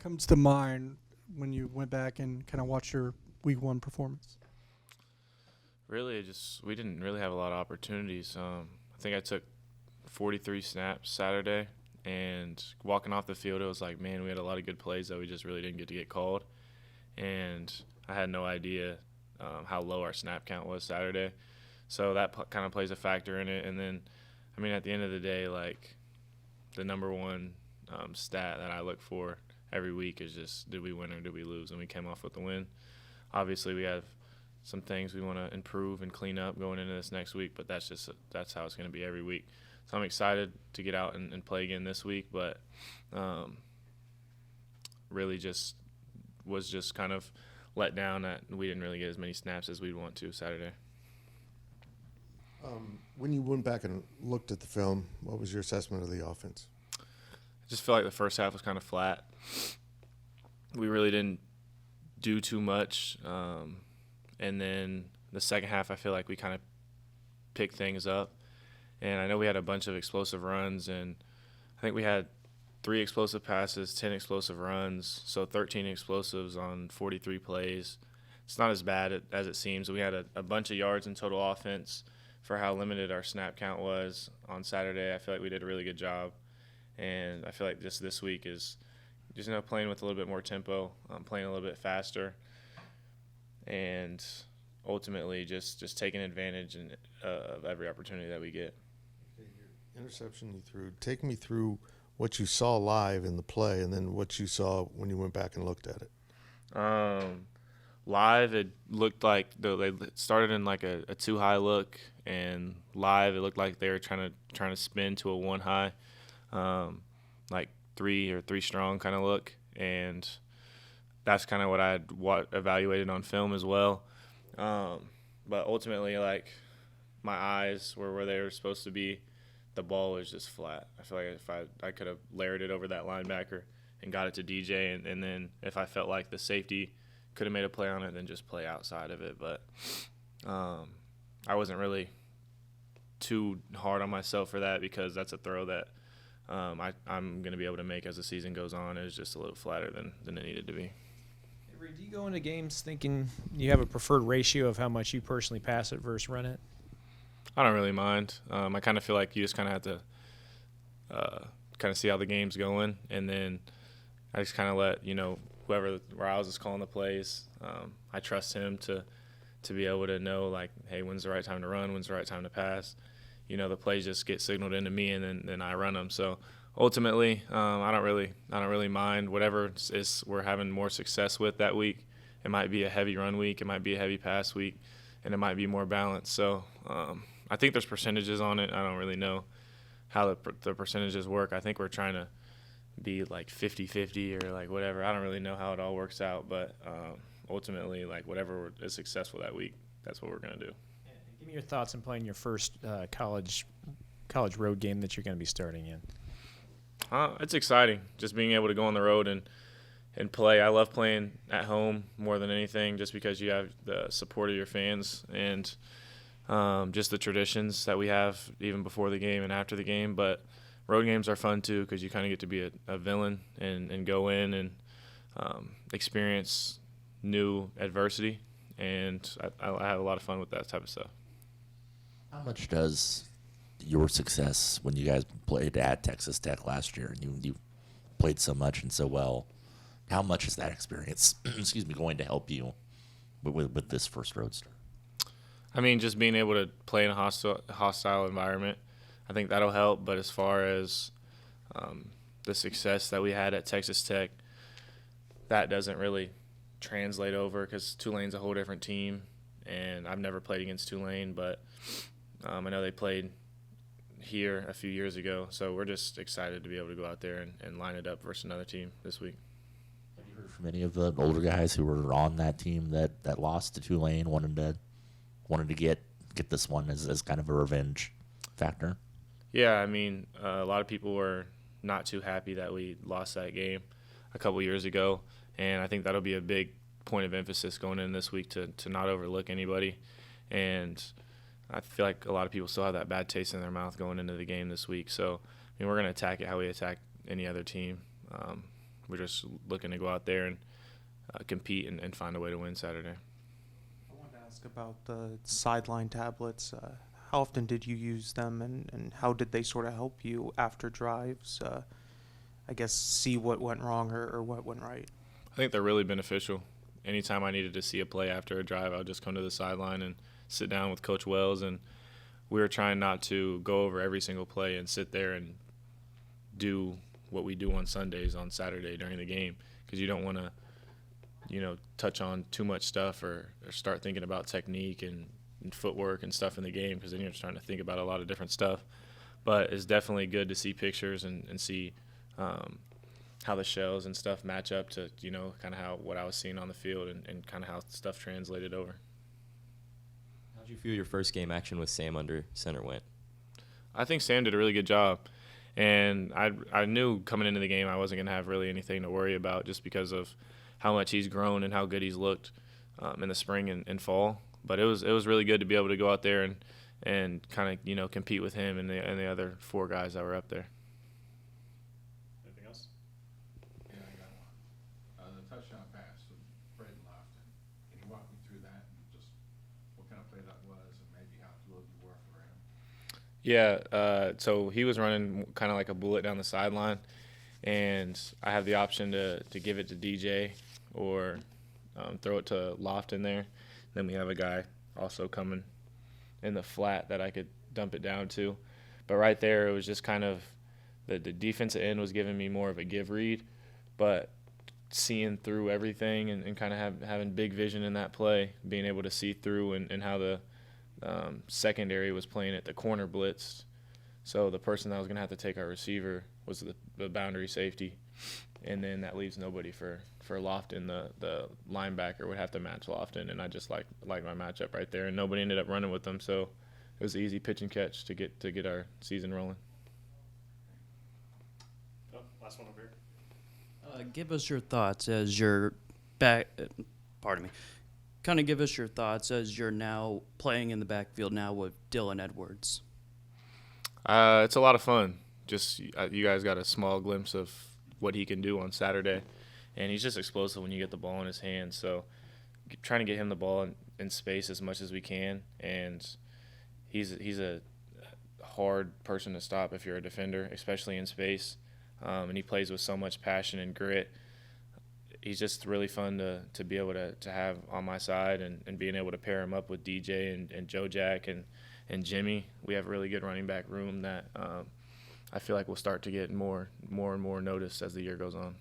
comes to mind when you went back and kind of watched your week one performance? Really, we didn't really have a lot of opportunities. I think I took 43 snaps Saturday, and walking off the field, it was like, man, we had a lot of good plays that we just really didn't get called. And I had no idea how low our snap count was Saturday. So that kind of plays a factor in it. And then, I mean, at the end of the day, like, the number one stat that I look for every week is just, did we win or did we lose? And we came off with the win. Obviously, we have some things we want to improve and clean up going into this next week, but that's how it's going to be every week. So I'm excited to get out and play again this week, but really was just kind of let down that we didn't really get as many snaps as we'd want to Saturday. When you went back and looked at the film, what was your assessment of the offense? I just feel like the first half was kind of flat. We really didn't do too much. And then the second half, I feel like we kind of picked things up. And I know we had a bunch of explosive runs, and I think we had 3 explosive passes, 10 explosive runs, so 13 explosives on 43 plays. It's not as bad as it seems. We had a bunch of yards in total offense for how limited our snap count was on Saturday. I feel like we did a really good job. And I feel like just this week is just playing with a little bit more tempo, playing a little bit faster, and ultimately just taking advantage of every opportunity that we get. Interception you threw. Take me through what you saw live in the play and then what you saw when you went back and looked at it. Live, it looked like they started in like a too high look, and live it looked like they were trying to spin to a 1 high, like 3 or 3 strong kind of look, and that's kind of what I had evaluated on film as well. But ultimately, like, my eyes were where they were supposed to be. The ball was just flat. I feel like if I could have layered it over that linebacker and got it to DJ, and then if I felt like the safety could have made a play on it, then just play outside of it. But I wasn't really too hard on myself for that, because that's a throw that I'm going to be able to make as the season goes on. It was just a little flatter than it needed to be. Avery, do you go into games thinking you have a preferred ratio of how much you personally pass it versus run it? I don't really mind. I kind of feel like you just kind of have to kind of see how the game's going, and then I just kind of let whoever Riles is calling the plays. I trust him to be able to know, like, hey, when's the right time to run, when's the right time to pass. The plays just get signaled into me, and then I run them. So ultimately, I don't really mind whatever we're having more success with that week. It might be a heavy run week, it might be a heavy pass week, and it might be more balanced. So I think there's percentages on it. I don't really know how the percentages work. I think we're trying to be like 50-50 or like whatever. I don't really know how it all works out, but ultimately, like, whatever is successful that week, that's what we're going to do. Give me your thoughts on playing your first college road game that you're going to be starting in. It's exciting, just being able to go on the road and play. I love playing at home more than anything, just because you have the support of your fans and just the traditions that we have even before the game and after the game. But road games are fun too, because you kind of get to be a villain and go in and experience new adversity, and I have a lot of fun with that type of stuff. How much does your success when you guys played at Texas Tech last year, and you played so much and so well, how much is that experience going to help you with this first roadster? I mean, just being able to play in a hostile environment, I think that'll help. But as far as the success that we had at Texas Tech, that doesn't really translate over, because Tulane's a whole different team, and I've never played against Tulane, but I know they played here a few years ago, so we're just excited to be able to go out there and line it up versus another team this week. Have you heard from any of the older guys who were on that team that lost to Tulane, wanted to get this one as kind of a revenge factor? Yeah, I mean, a lot of people were not too happy that we lost that game a couple years ago, and I think that'll be a big point of emphasis going in this week to not overlook anybody. And I feel like a lot of people still have that bad taste in their mouth going into the game this week. So, I mean, we're going to attack it how we attack any other team. we're just looking to go out there and compete and find a way to win Saturday. I wanted to ask about the sideline tablets. How often did you use them, and how did they sort of help you after drives? I guess see what went wrong or what went right. I think they're really beneficial. Anytime I needed to see a play after a drive, I would just come to the sideline and sit down with Coach Wells, and we were trying not to go over every single play and sit there and do what we do on Sundays on Saturday during the game, because you don't want to, touch on too much stuff or start thinking about technique and footwork and stuff in the game, because then you're trying to think about a lot of different stuff. But it's definitely good to see pictures and see how the shells and stuff match up to, kind of what I was seeing on the field and kind of how stuff translated over. How did you feel your first game action with Sam under center went? I think Sam did a really good job. And I knew coming into the game I wasn't going to have really anything to worry about, just because of how much he's grown and how good he's looked in the spring and fall. But it was really good to be able to go out there and kind of, compete with him and the other four guys that were up there. Anything else? Yeah, I got one. The touchdown pass to Fred Lofton. Can you walk me through that and just what kind of play that was and maybe how thrilled you were for him? Yeah, so he was running kind of like a bullet down the sideline, and I have the option to give it to DJ or throw it to Lofton there. Then we have a guy also coming in the flat that I could dump it down to. But right there, it was just kind of the defensive end was giving me more of a give read, but seeing through everything and kind of having big vision in that play, being able to see through and how the secondary was playing at the corner blitzed. So the person that was going to have to take our receiver was the boundary safety. And then that leaves nobody for Lofton. The linebacker would have to match Lofton, and I just like my matchup right there. And nobody ended up running with them, so it was an easy pitch and catch to get our season rolling. Oh, last one over here. Give us your thoughts as you're back. Pardon me. Kind of give us your thoughts as you're now playing in the backfield now with Dylan Edwards. It's a lot of fun. Just you guys got a small glimpse of what he can do on Saturday, and he's just explosive when you get the ball in his hands. So trying to get him the ball in space as much as we can, and he's a hard person to stop if you're a defender, especially in space, and he plays with so much passion and grit. He's just really fun to be able to have on my side, and being able to pair him up with DJ and Joe Jack and Jimmy. We have a really good running back room that I feel like will start to get more and more noticed as the year goes on.